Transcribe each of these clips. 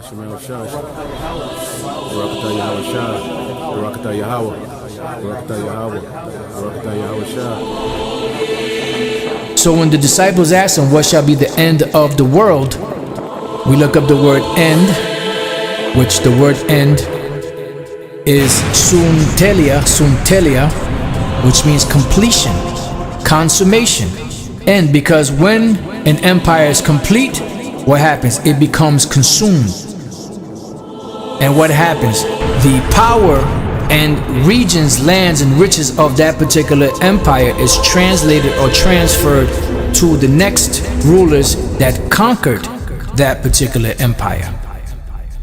So when the disciples asked him, what shall be the end of the world? We look up the word end, which the word end is suntelia, which means completion, consummation. And because when an empire is complete, what happens? It becomes consumed. And what happens? The power and regions, lands, and riches of that particular empire is translated or transferred to the next rulers that conquered that particular empire.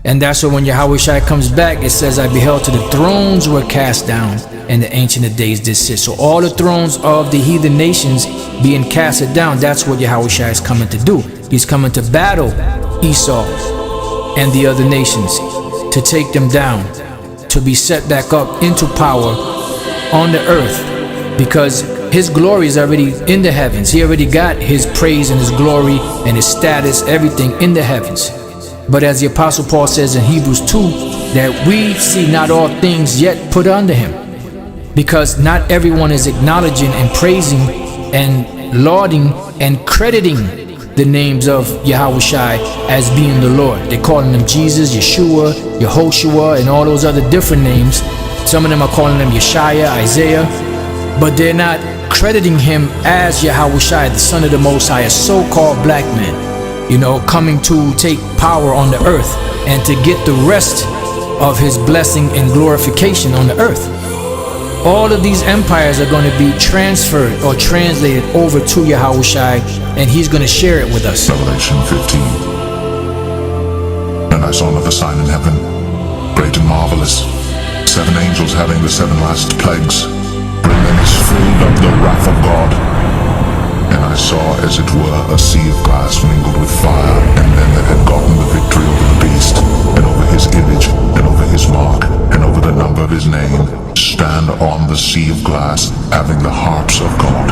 And that's why when Yahawashi comes back, it says, I beheld till the thrones were cast down, and the Ancient of Days did sit. So all the thrones of the heathen nations being casted down, that's what Yahawashi is coming to do. He's coming to battle Esau and the other nations, to take them down, to be set back up into power on the earth, because his glory is already in the heavens. He already got his praise and his glory and his status, everything in the heavens. But as the Apostle Paul says in Hebrews 2, that we see not all things yet put under him, because not everyone is acknowledging and praising and lauding and crediting the names of Yahawashi as being the Lord. They're calling him Jesus, Yeshua, Yehoshua, and all those other different names. Some of them are calling him Yeshaya, Isaiah, but they're not crediting him as Yahawashi, the Son of the Most High, a so-called black man, you know, coming to take power on the earth and to get the rest of his blessing and glorification on the earth. All of these empires are going to be transferred or translated over to Yahawashi, and he's going to share it with us. Revelation 15. And I saw another sign in heaven, great and marvelous, 7 angels having the 7 last plagues, bringing us filled of the wrath of God. And I saw as it were a sea of glass mingled with fire, and them that had gotten the victory over the beast, and over his image, and over his mark, and over the number of his name, stand on the sea of glass, having the harps of God.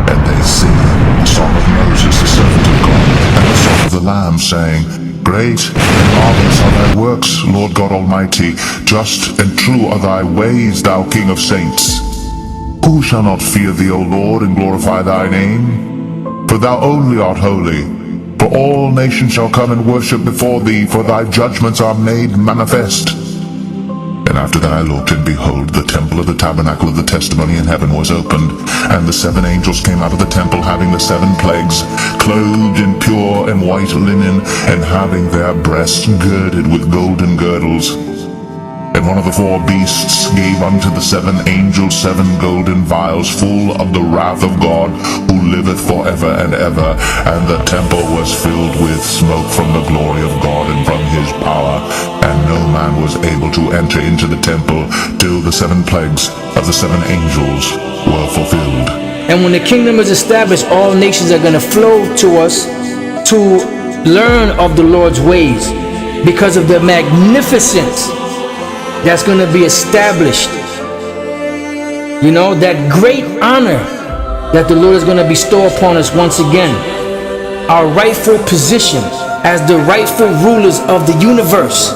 And they sing the song of Moses, the servant of God, and the song of the Lamb, saying, Great and marvelous are thy works, Lord God Almighty. Just and true are thy ways, thou King of saints. Who shall not fear thee, O Lord, and glorify thy name? For thou only art holy. For all nations shall come and worship before thee, for thy judgments are made manifest. And after that I looked, and behold, the temple of the tabernacle of the testimony in heaven was opened, and the 7 angels came out of the temple, having the 7 plagues, clothed in pure and white linen, and having their breasts girded with golden girdles. And one of the 4 beasts gave unto the 7 angels 7 golden vials full of the wrath of God, who liveth forever and ever. And the temple was filled with smoke from the glory of God and from his power. And no man was able to enter into the temple till the 7 plagues of the 7 angels were fulfilled. And when the kingdom is established, all nations are going to flow to us to learn of the Lord's ways, because of the magnificence that's going to be established. You know, that great honor that the Lord is going to bestow upon us once again. Our rightful position as the rightful rulers of the universe.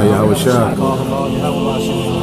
Yahawashi.